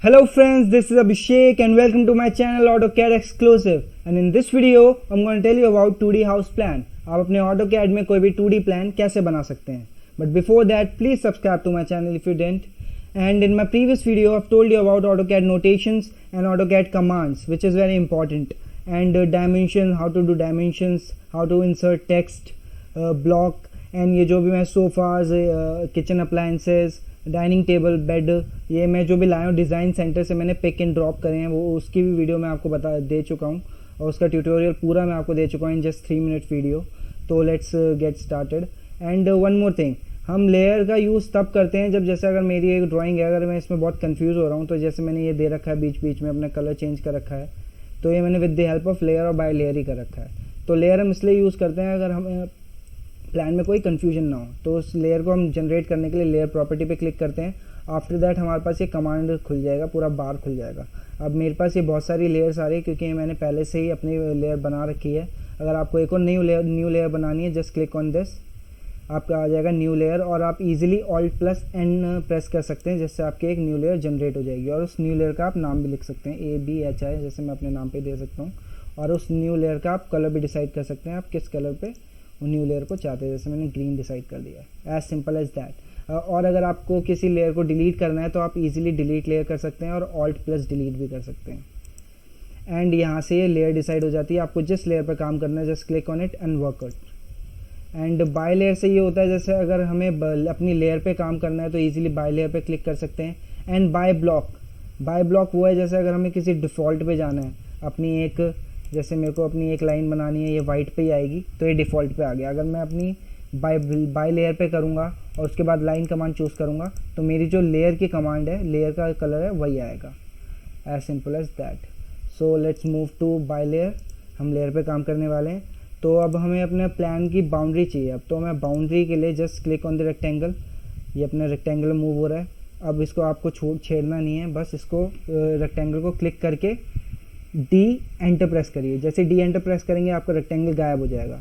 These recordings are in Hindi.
Hello friends, this is Abhishek and welcome to my channel AutoCAD Exclusive. And in this video, I'm going to tell you about 2D house plan. आप अपने AutoCAD में कोई भी 2D plan कैसे बना सकते हैं. But before that, please subscribe to my channel if you didn't. And in my previous video, I've told you about AutoCAD notations and AutoCAD commands, which is very important. And dimensions, how to do dimensions, how to insert text, block, and ये जो भी मैं sofas, kitchen appliances, dining table, bed, ये मैं जो भी लाया हूँ डिज़ाइन सेंटर से मैंने पिक एंड ड्रॉप करे हैं, वो उसकी भी वीडियो मैं आपको बता दे चुका हूँ और उसका ट्यूटोरियल पूरा मैं आपको दे चुका हूँ इन जस्ट 3 मिनट वीडियो. तो let's get started. And one more thing, हम लेयर का यूज़ तब करते हैं जब जैसे अगर मेरी एक ड्राइंग है, अगर मैं इसमें बहुत कंफ्यूज हो रहा हूँ, तो जैसे मैंने ये दे रखा है बीच बीच में अपना कलर चेंज कर रखा है, तो ये मैंने with the help of layer और बाय लेयर ही कर रखा है. तो लेयर हम इसलिए यूज़ करते हैं अगर हम प्लान में कोई कन्फ्यूजन ना हो, तो उस लेयर को हम जनरेट करने के लिए लेयर प्रॉपर्टी पे क्लिक करते हैं. आफ्टर दैट हमारे पास ये कमांड खुल जाएगा, पूरा बार खुल जाएगा. अब मेरे पास ये बहुत सारी लेयर्स आ रही है क्योंकि मैंने पहले से ही अपनी लेयर बना रखी है. अगर आपको एक और न्यू लेयर बनानी है, जस्ट क्लिक ऑन दिस, आपका आ जाएगा न्यू लेयर और आप इजीली Alt+N प्रेस कर सकते हैं, जिससे आपकी एक न्यू लेयर जनरेट हो जाएगी. और उस न्यू लेयर का आप नाम भी लिख सकते हैं, ABHI, जैसे मैं अपने नाम पे दे सकता हूँ. और उस न्यू लेयर का आप कलर भी डिसाइड कर सकते हैं, आप किस कलर पे न्यू लेयर को चाहते हैं. जैसे मैंने ग्रीन डिसाइड कर दिया, एज सिंपल एज दैट. और अगर आपको किसी लेयर को डिलीट करना है तो आप इजीली डिलीट लेयर कर सकते हैं और Alt+ डिलीट भी कर सकते हैं. एंड यहाँ से ये लेयर डिसाइड हो जाती है. आपको जिस लेयर पर काम करना है, just click on it and work it. And by layer से ये होता है, जैसे अगर हमें अपनी लेयर पे काम करना है तो इजीली बाय लेयर पे क्लिक कर सकते हैं. एंड बाय ब्लॉक वो है, जैसे अगर हमें किसी डिफ़ॉल्ट पे जाना है, अपनी एक, जैसे मेरे को अपनी एक लाइन बनानी है, ये वाइट पे ही आएगी, तो ये डिफ़ॉल्ट पे आ गया. अगर मैं अपनी बाय लेयर पे करूँगा और उसके बाद लाइन कमांड चूज़ करूँगा, तो मेरी जो लेयर की कमांड है, लेयर का कलर है, वही आएगा. As simple as that. So let's move to by layer. हम लेयर पे काम करने वाले हैं. तो अब हमें अपने प्लान की बाउंड्री चाहिए. अब तो मैं बाउंड्री के लिए just click on the rectangle. ये अपना रेक्टेंगल मूव हो रहा है. अब इसको आपको छेड़ना नहीं है, बस इसको रेक्टेंगल को क्लिक करके डी एंटर प्रेस करिए. जैसे डी एंटर प्रेस करेंगे आपका रेक्टेंगल गायब हो जाएगा.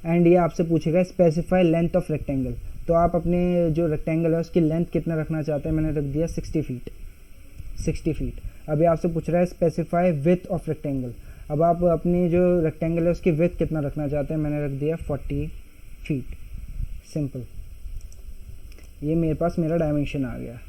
एंड ये आपसे पूछेगा स्पेसिफाई लेंथ ऑफ रेक्टेंगल. तो आप अपने जो रेक्टेंगल है उसकी लेंथ कितना रखना चाहते हैं, मैंने रख दिया 60 फीट. अभी आपसे पूछ रहा है स्पेसिफाई विड्थ ऑफ रेक्टेंगल. अब आप अपनी जो रेक्टेंगल है उसकी विड्थ कितना रखना चाहते हैं, मैंने रख दिया 40 फीट. सिंपल. ये मेरे पास मेरा डायमेंशन आ गया.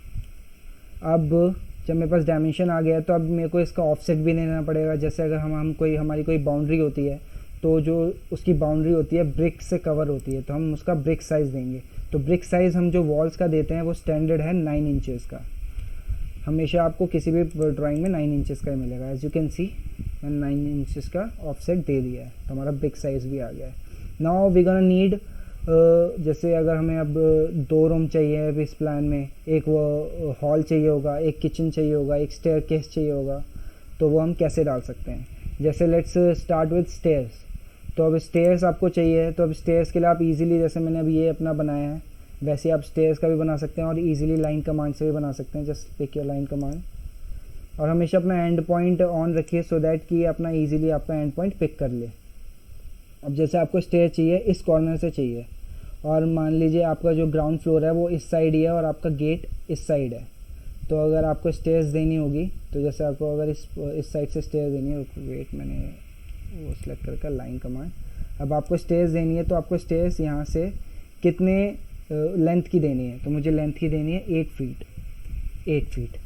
अब जब मेरे पास डायमेंशन आ गया तो अब मेरे को इसका ऑफसेट भी लेना पड़ेगा. जैसे अगर हमारी कोई बाउंड्री होती है, तो जो उसकी बाउंड्री होती है ब्रिक से कवर होती है, तो हम उसका ब्रिक साइज़ देंगे. तो ब्रिक साइज़ हम जो वॉल्स का देते हैं वो स्टैंडर्ड है 9 इंचेस का. हमेशा आपको किसी भी ड्राइंग में 9 इंचेस का ही मिलेगा. एज यू कैन सी, मैंने 9 इंचेस का ऑफसेट दे दिया है, तो हमारा ब्रिक साइज़ भी आ गया है. नाउ वी गोना नीड, जैसे अगर हमें अब 2 रूम चाहिए अब इस प्लान में, एक वो हॉल चाहिए होगा, एक किचन चाहिए होगा, एक स्टेयरकेस चाहिए होगा, तो वो हम कैसे डाल सकते हैं. जैसे लेट्स स्टार्ट विद स्टेयर्स. तो अब स्टेयर्स आपको चाहिए, तो अब स्टेयर्स के लिए आप इजीली, जैसे मैंने अभी ये अपना बनाया है, वैसे आप स्टेयर्स का भी बना सकते हैं और इजीली लाइन कमांड से भी बना सकते हैं. Just pick your line command और हमेशा अपना एंड पॉइंट ऑन रखिए, सो दैट कि अपना इजीली आपका एंड पॉइंट पिक कर ले. अब जैसे आपको स्टेयर चाहिए, इस कॉर्नर से चाहिए, और मान लीजिए आपका जो ग्राउंड फ्लोर है वो इस साइड ही है और आपका गेट इस साइड है. तो अगर आपको स्टेयर्स देनी होगी, तो जैसे आपको अगर इस साइड से स्टेयर देनी है, वेट मैंने वो सिलेक्ट करके लाइन कमांड. अब आपको स्टेयर्स देनी है, तो आपको स्टेयर्स यहाँ से कितने लेंथ की देनी है, तो मुझे लेंथ की देनी है 8 फीट.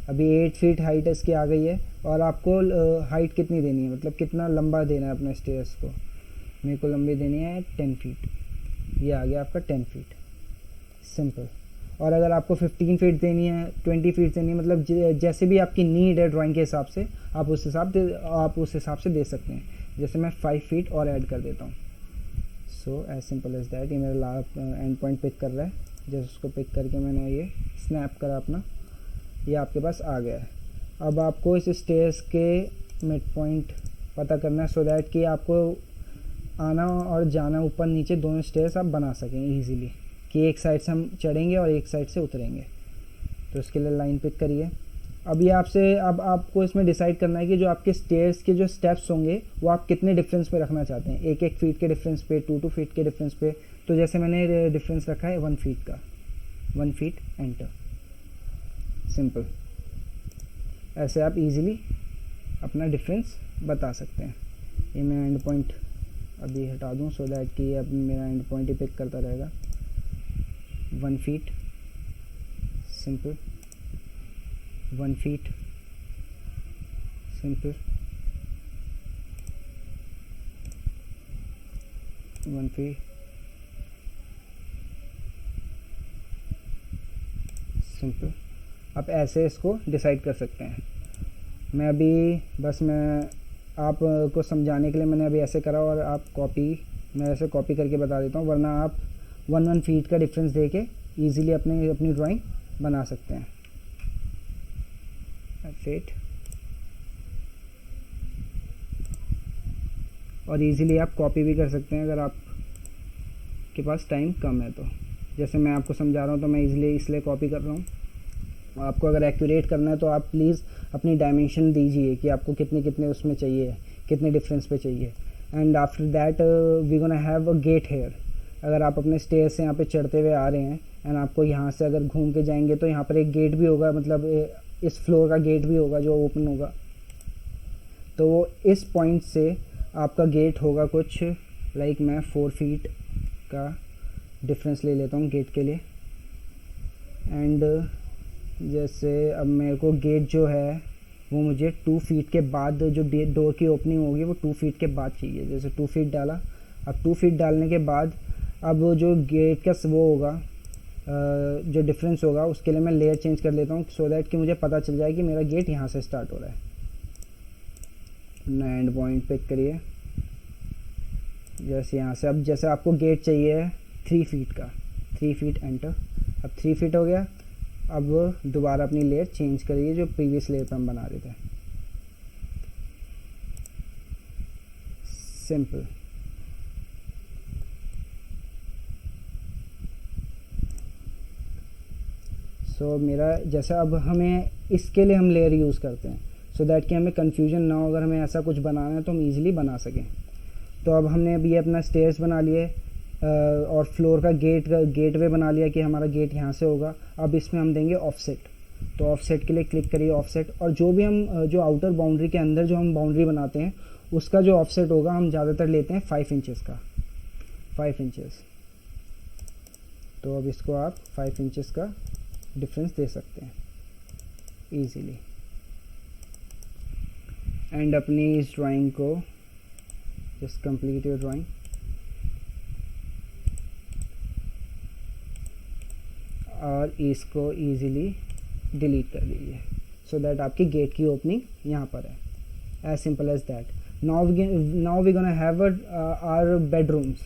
अभी 8 फीट हाइट इसकी आ गई है. और आपको हाइट कितनी देनी है, मतलब कितना लंबा देना है अपने स्टेयर्स को. मेरे को लंबी देनी है 10 फीट. ये आ गया आपका 10 फीट. सिंपल. और अगर आपको 15 फीट देनी है, 20 फीट देनी है, मतलब जैसे भी आपकी नीड है ड्राइंग के हिसाब से, आप उस हिसाब से दे सकते हैं. जैसे मैं 5 फीट और ऐड कर देता हूँ. So as simple as that. ये मेरा एंड पॉइंट पिक कर रहा है. जैसे उसको पिक करके मैंने ये स्नैप करा अपना, ये आपके पास आ गया है. अब आपको इस स्टेयर्स के मिड पॉइंट पता करना है, सो दैट कि आपको आना और जाना, ऊपर नीचे दोनों स्टेयर्स आप बना सकें इजीली, कि एक साइड से हम चढ़ेंगे और एक साइड से उतरेंगे. तो इसके लिए लाइन पिक करिए. अब ये अब आपको इसमें डिसाइड करना है कि जो आपके स्टेयर्स के जो स्टेप्स होंगे वो आप कितने डिफरेंस पे रखना चाहते हैं. 1 फीट के डिफरेंस पे, 2 फीट के डिफरेंस पे. तो जैसे मैंने डिफरेंस रखा है 1 फीट का. 1 फीट एंटर. सिंपल. ऐसे आप इजीली अपना डिफरेंस बता सकते हैं। ये मैं एंड पॉइंट अभी हटा दूं सो दैट कि अब मेरा एंड पॉइंट ही पिक करता रहेगा। 1 feet, simple, 1 feet, simple, 1 feet, simple. आप ऐसे इसको डिसाइड कर सकते हैं। मैं आपको समझाने के लिए मैंने अभी ऐसे करा, और मैं ऐसे कॉपी करके बता देता हूँ, वरना आप 1 फीट का डिफरेंस दे के ईज़िली अपनी ड्राइंग बना सकते हैं। फीट, और इजीली आप कॉपी भी कर सकते हैं अगर आपके पास टाइम कम है तो। जैसे मैं आपको समझा रहा हूँ तो मैं इजीली इसलिए कॉपी कर रहा हूँ। आपको अगर एक्यूरेट करना है तो आप प्लीज़ अपनी डायमेंशन दीजिए कि आपको कितने उसमें चाहिए, कितने डिफरेंस पे चाहिए। And after that we gonna have a gate here. अगर आप अपने स्टेयर से यहाँ पे चढ़ते हुए आ रहे हैं एंड आपको यहाँ से अगर घूम के जाएंगे तो यहाँ पर एक गेट भी होगा, मतलब इस फ्लोर का गेट भी होगा जो ओपन होगा। तो वो इस पॉइंट से आपका गेट होगा कुछ लाइक मैं 4 फीट का डिफरेंस ले लेता हूँ गेट के लिए। एंड जैसे अब मेरे को गेट जो है वो मुझे 2 फीट के बाद, जो डोर की ओपनिंग होगी वो 2 फीट के बाद चाहिए। जैसे 2 फीट डाला, अब 2 फीट डालने के बाद अब जो गेट का वो होगा, जो डिफरेंस होगा उसके लिए मैं लेयर चेंज कर लेता हूँ सो दैट कि मुझे पता चल जाए कि मेरा गेट यहाँ से स्टार्ट हो रहा है। एंड पॉइंट पिक करिए जैसे यहाँ से। अब जैसे आपको गेट चाहिए 3 फीट का, 3 फीट एंटर। अब 3 फीट हो गया। अब दोबारा अपनी लेयर चेंज करिए जो प्रीवियस लेयर पर हम बना रहे थे। सिंपल। सो मेरा जैसा अब हमें इसके लिए हम लेयर यूज़ करते हैं सो दैट कि हमें कन्फ्यूजन ना हो। अगर हमें ऐसा कुछ बनाना है तो हम इजीली बना सकें। तो अब हमने अभी अपना स्टेयर्स बना लिए और फ्लोर का गेटवे बना लिया कि हमारा गेट यहाँ से होगा। अब इसमें हम देंगे ऑफसेट। तो ऑफसेट के लिए क्लिक करिए ऑफसेट, और जो भी हम जो आउटर बाउंड्री के अंदर जो हम बाउंड्री बनाते हैं उसका जो ऑफसेट होगा हम ज़्यादातर लेते हैं 5 इंचेस का, 5 इंचेस। तो अब इसको आप 5 इंचेस का डिफरेंस दे सकते हैं ईजीली। एंड अपनी इस ड्राइंग को जस्ट कंप्लीट योर ड्राइंग। और इसको इजीली डिलीट कर दीजिए सो दैट आपकी गेट की ओपनिंग यहाँ पर है। As simple as that. Now we gonna have our bedrooms.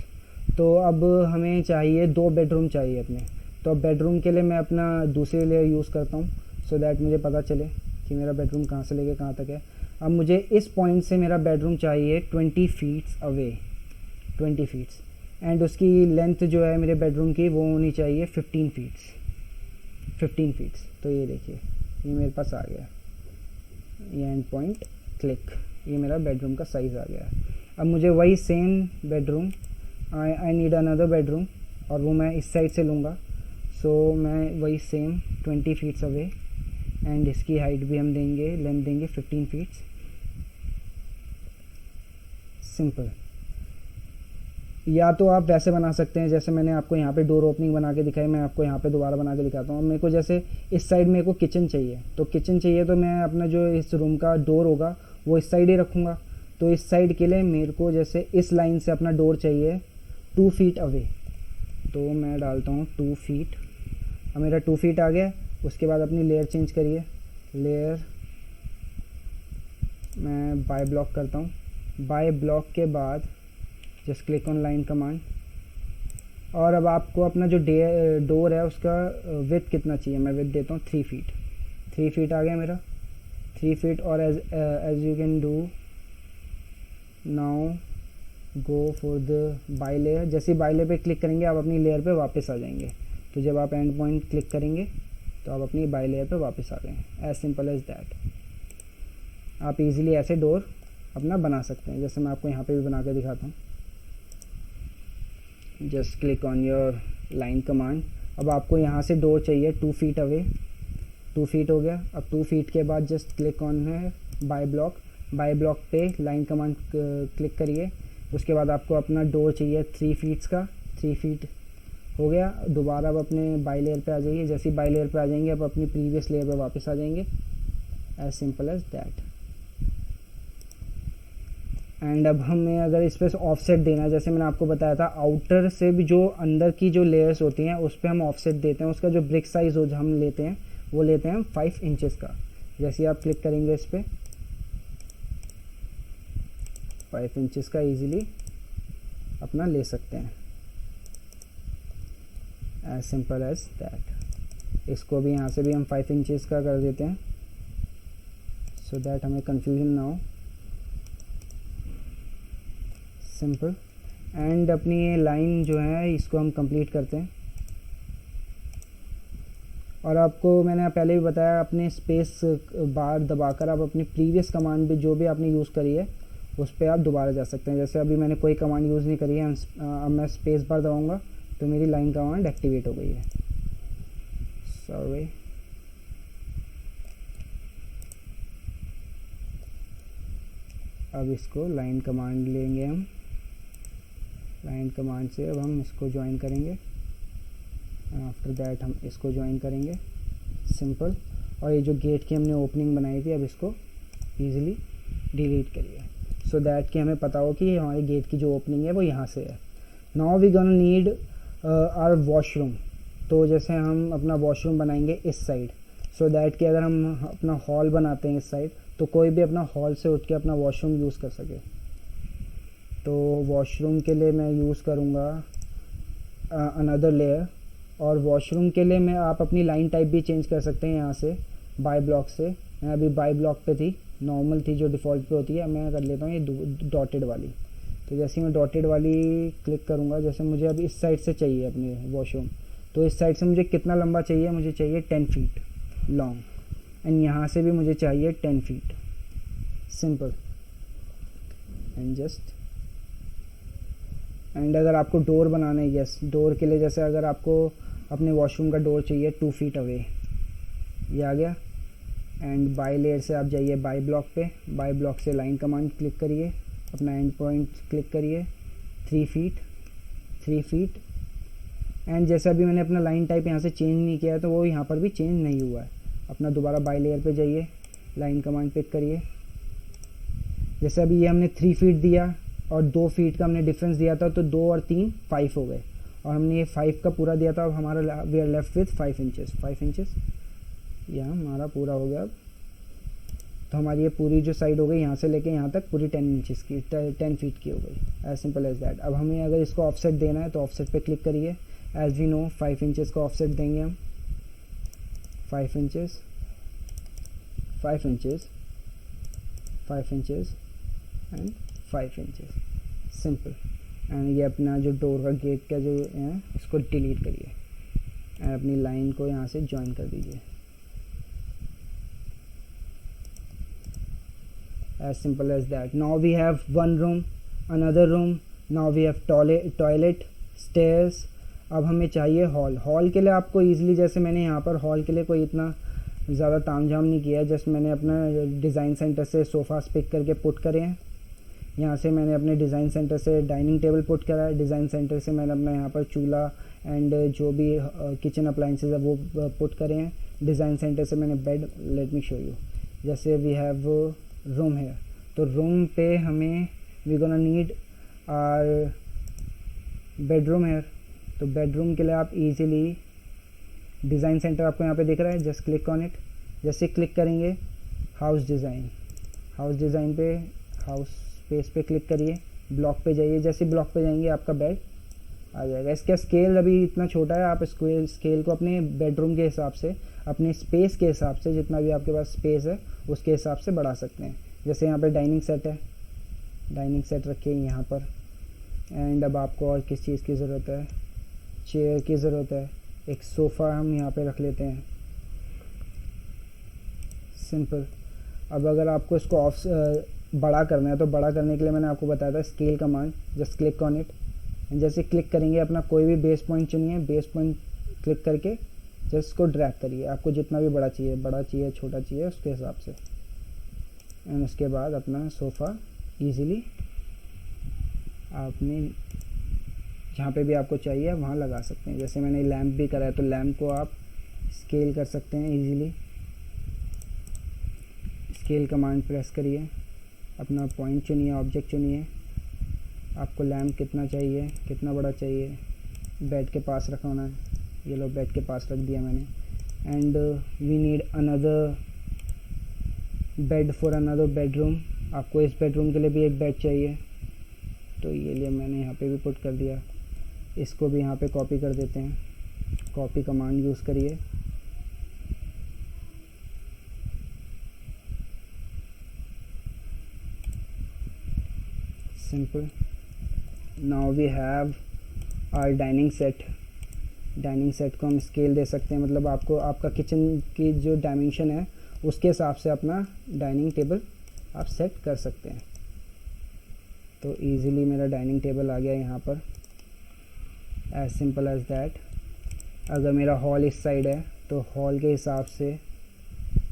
तो अब हमें चाहिए 2 बेडरूम चाहिए अपने। तो अब बेडरूम के लिए मैं अपना दूसरे लेयर यूज़ करता हूँ सो दैट मुझे पता चले कि मेरा बेडरूम कहाँ से लेके कहाँ तक है। अब मुझे इस पॉइंट से मेरा बेडरूम चाहिए 20 फीट्स अवे, 20 फीट्स। एंड उसकी लेंथ जो है मेरे बेडरूम की वो होनी चाहिए 15 फीट्स, 15 फीट्स। तो ये देखिए ये मेरे पास आ गया, ये एंड पॉइंट क्लिक, ये मेरा बेडरूम का साइज़ आ गया। अब मुझे वही same bedroom, I need another bedroom, और वो मैं इस साइड से लूँगा। सो मैं वही सेम 20 फीट्स अवे, एंड इसकी हाइट भी हम देंगे, लेंथ देंगे 15 फीट्स। सिंपल। या तो आप वैसे बना सकते हैं जैसे मैंने आपको यहाँ पे डोर ओपनिंग बना के दिखाई, मैं आपको यहाँ पे दोबारा बना के दिखाता हूँ। मेरे को जैसे इस साइड मेरे को किचन चाहिए, तो किचन चाहिए तो मैं अपना जो इस रूम का डोर होगा वो इस साइड ही रखूँगा। तो इस साइड के लिए मेरे को जैसे इस लाइन से अपना डोर चाहिए 2 फीट अवे, तो मैं डालता हूँ 2 फीट। अब मेरा 2 फीट आ गया। उसके बाद अपनी लेयर चेंज करिए, लेयर मैं बाय ब्लॉक करता हूँ। बाय ब्लॉक के बाद just click on line command, और अब आपको अपना जो डोर है उसका विड्थ कितना चाहिए, मैं विड्थ देता हूँ 3 फीट। 3 फीट आ गया मेरा, 3 फीट। और as you can do now go for the by layer. जैसे बाय लेयर पे क्लिक करेंगे आप अपनी लेयर पे वापस आ जाएंगे। तो जब आप एंड पॉइंट क्लिक करेंगे तो आप अपनी बाय लेयर पे वापस आ गए। As simple as that. आप इजीली ऐसे डोर अपना बना सकते हैं, जैसे मैं आपको यहाँ पे भी बना के दिखाता हूँ। Just click on your line command. अब आपको यहाँ से डोर चाहिए 2 फीट अवे, 2 फीट हो गया। अब 2 फीट के बाद जस्ट क्लिक ऑन है बाय ब्लॉक पे लाइन कमांड क्लिक करिए। उसके बाद आपको अपना डोर चाहिए 3 फीट्स का, 3 फीट हो गया। दोबारा अब अपने बाय लेयर पे आ जाइए। जैसे ही बाय लेयर पे आ जाएंगे अब अपनी प्रीवियस लेयर पे वापस आ जाएंगे, as simple as that. And अब हमें अगर इस पर ऑफसेट देना है, जैसे मैंने आपको बताया था आउटर से भी जो अंदर की जो लेयर्स होती हैं उस पर हम ऑफसेट देते हैं। उसका जो ब्रिक साइज हो जो हम लेते हैं वो लेते हैं हम 5 इंचेस का। जैसे आप क्लिक करेंगे इस पर 5 इंचेस का ईजिली अपना ले सकते हैं, एज सिंपल एज दैट। इसको भी यहाँ से भी हम 5 इंचेस का कर देते हैं, सो दैट हमें कंफ्यूजन ना हो। सिंपल। एंड अपनी ये लाइन जो है इसको हम कंप्लीट करते हैं। और आपको मैंने पहले भी बताया अपने स्पेस बार दबाकर आप अपनी प्रीवियस कमांड भी जो भी आपने यूज़ करी है उस पर आप दोबारा जा सकते हैं। जैसे अभी मैंने कोई कमांड यूज़ नहीं करी है, अब मैं स्पेस बार दबाऊंगा तो मेरी लाइन कमांड एक्टिवेट हो गई है। सॉरी, अब इसको लाइन कमांड लेंगे हम। लाइन कमांड से अब हम इसको ज्वाइन करेंगे, आफ्टर दैट हम इसको ज्वाइन करेंगे, सिंपल। और ये जो गेट की हमने ओपनिंग बनाई थी अब इसको ईजिली डिलीट करिए, सो दैट कि हमें पता हो कि हमारे गेट की जो ओपनिंग है वो यहाँ से है। Now we gonna need our washroom. तो जैसे हम अपना वॉशरूम बनाएंगे इस साइड, सो दैट कि अगर हम अपना हॉल बनाते हैं इस साइड तो कोई भी अपना हॉल से उठ के अपना वॉशरूम यूज़ कर सके। तो वॉशरूम के लिए मैं यूज़ करूँगा अनदर लेयर। और वॉशरूम के लिए मैं आप अपनी लाइन टाइप भी चेंज कर सकते हैं यहाँ से बाय ब्लॉक से। मैं अभी बाय ब्लॉक पे थी, नॉर्मल थी जो डिफ़ॉल्ट पे होती है, मैं कर लेता हूँ ये डॉटेड वाली। तो जैसे मैं डॉटेड वाली क्लिक करूँगा, जैसे मुझे अब इस साइड से चाहिए अपनी वॉशरूम, तो इस साइड से मुझे कितना लंबा चाहिए, मुझे चाहिए 10 फीट लॉन्ग। एंड यहाँ से भी मुझे चाहिए 10 feet, simple and just. And अगर आपको डोर बनाना है, यस, डोर के लिए जैसे अगर आपको अपने वॉशरूम का डोर चाहिए 2 फीट अवे, ये आ गया। एंड बाय लेयर से आप जाइए बाय ब्लॉक पे, बाय ब्लॉक से लाइन कमांड क्लिक करिए, अपना एंड पॉइंट क्लिक करिए 3 फीट। एंड जैसे अभी मैंने अपना लाइन टाइप यहाँ से चेंज नहीं किया है तो वो यहाँ पर भी चेंज नहीं हुआ है। अपना दोबारा बाय लेयर पे जाइए, लाइन कमांड पिक करिए। जैसे अभी ये हमने 3 फीट दिया और 2 फीट का हमने डिफरेंस दिया था, तो 2 और 3 5 हो गए, और हमने ये 5 का पूरा दिया था। अब हमारा we are left with 5 inches. यह हमारा पूरा हो गया। अब तो हमारी ये पूरी जो साइड हो गई यहाँ से लेके यहाँ तक पूरी 10 इंचेस की 10 फीट की हो गई, एज सिंपल एज दैट। अब हमें अगर इसको ऑफसेट देना है तो ऑफसेट पे क्लिक करिए। एज वी नो 5 इंचेस का ऑफसेट देंगे हम, 5 inches and 5 inches, simple. And ये अपना जो डोर का गेट का जो है इसको डिलीट करिए एंड अपनी लाइन को यहाँ से ज्वाइन कर दीजिए, as simple as that. Now we have one room, another room, now we have toilet, stairs. अब हमें चाहिए हॉल के लिए आपको ईजिली, जैसे मैंने यहाँ पर हॉल के लिए कोई इतना ज़्यादा तामझाम नहीं किया है, जस्ट मैंने अपना डिज़ाइन सेंटर से सोफ़ास पिक करके पुट करे हैं। यहाँ से मैंने अपने डिज़ाइन सेंटर से डाइनिंग टेबल पुट करा है, डिज़ाइन सेंटर से मैंने अपना यहाँ पर चूल्हा एंड जो भी किचन अप्लाइंसेज है वो पुट करे हैं। डिज़ाइन सेंटर से मैंने bed, let me show you, जैसे वी हैव रूम है, तो रूम पे हमें we gonna need our bedroom है। तो बेडरूम के लिए आप इजीली डिज़ाइन सेंटर आपको यहाँ पे दिख रहा है, जस्ट क्लिक ऑन इट। जैसे क्लिक करेंगे हाउस डिज़ाइन पे हाउस स्पेस पे क्लिक करिए, ब्लॉक पे जाइए। जैसे ब्लॉक पे जाएंगे आपका बेड आ जाएगा। इसका स्केल अभी इतना छोटा है, आप स्केल को अपने बेडरूम के हिसाब से, अपने स्पेस के हिसाब से, जितना भी आपके पास स्पेस है उसके हिसाब से बढ़ा सकते हैं। जैसे यहाँ पे डाइनिंग सेट है, डाइनिंग सेट रखिए यहाँ पर। एंड अब आपको और किस चीज़ की ज़रूरत है, चेयर की ज़रूरत है, एक सोफ़ा हम यहाँ पे रख लेते हैं, सिंपल। अब अगर आपको इसको बड़ा करना है तो बड़ा करने के लिए मैंने आपको बताया था scale command, just click on it. And जैसे क्लिक करेंगे अपना कोई भी बेस पॉइंट चुनिए, बेस पॉइंट क्लिक करके जस्ट इसको ड्रैग करिए, आपको जितना भी बड़ा चाहिए छोटा चाहिए उसके हिसाब से। एंड उसके बाद अपना सोफ़ा इजीली आपने जहाँ पे भी आपको चाहिए वहाँ लगा सकते हैं। जैसे मैंने लैंप भी करा है तो लैंप को आप स्केल कर सकते हैं इजीली। स्केल कमांड प्रेस करिए, अपना पॉइंट चुनिए, ऑब्जेक्ट चुनिए, आपको लैंप कितना चाहिए, कितना बड़ा चाहिए, बेड के पास रखना है, ये लो बेड के पास रख दिया मैंने। And we need another bed for another bedroom, आपको इस बेडरूम के लिए भी एक बेड चाहिए, तो ये लिए मैंने यहाँ पे भी पुट कर दिया। इसको भी यहाँ पे कॉपी कर देते हैं, कॉपी कमांड यूज़ करिए। Simple. Now we have our dining set. Dining set को हम स्केल दे सकते हैं, मतलब आपको आपका किचन की जो डायमेंशन है उसके हिसाब से अपना डाइनिंग टेबल आप सेट कर सकते हैं। तो इजीली मेरा डाइनिंग टेबल आ गया यहाँ पर, एज सिंपल एज दैट। अगर मेरा हॉल इस साइड है तो हॉल के हिसाब से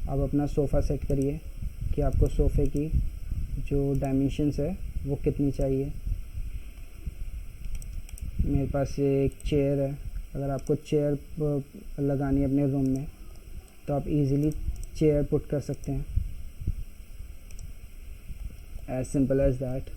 आप अपना सोफ़ा सेट करिए कि आपको सोफ़े की जो डायमेंशंस है वो कितनी चाहिए। मेरे पास ये एक चेयर है, अगर आपको चेयर लगानी है अपने रूम में तो आप इजीली चेयर पुट कर सकते हैं, एज सिंपल एज दैट।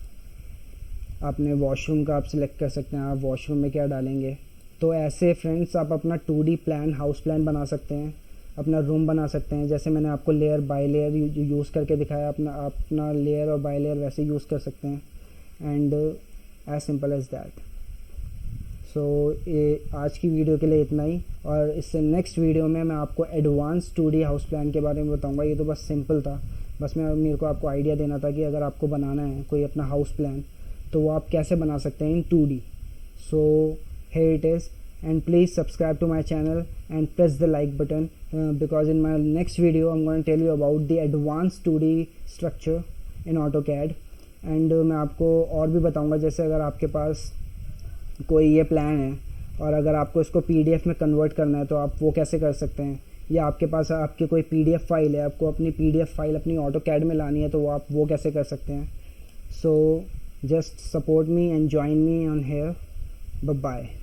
अपने वॉशरूम का आप सिलेक्ट कर सकते हैं, आप वॉशरूम में क्या डालेंगे। तो ऐसे फ्रेंड्स आप अपना 2D प्लान, हाउस प्लान बना सकते हैं, अपना रूम बना सकते हैं। जैसे मैंने आपको लेयर बाय लेयर यूज़ करके दिखाया, अपना लेयर और बाय लेयर वैसे यूज़ कर सकते हैं। And as simple as that. So आज की वीडियो के लिए इतना ही, और इससे नेक्स्ट वीडियो में मैं आपको एडवांस 2D हाउस प्लान के बारे में बताऊंगा। ये तो बस सिंपल था, बस मेरे को आपको आइडिया देना था कि अगर आपको बनाना है कोई अपना हाउस प्लान तो वो आप कैसे बना सकते हैं इन 2D। So here it is, and please subscribe to my channel and press the like button because in my next video I'm going to tell you about the advanced 2D structure in AutoCAD। and मैं आपको और भी बताऊंगा, जैसे अगर आपके पास कोई ये प्लान है और अगर आपको इसको PDF में कन्वर्ट करना है तो आप वो कैसे कर सकते हैं, या आपके पास आपकी कोई PDF फाइल है, आपको अपनी PDF फाइल अपनी AutoCAD में लानी है तो आप वो कैसे कर सकते हैं। So just support me and join me on here. Bye bye.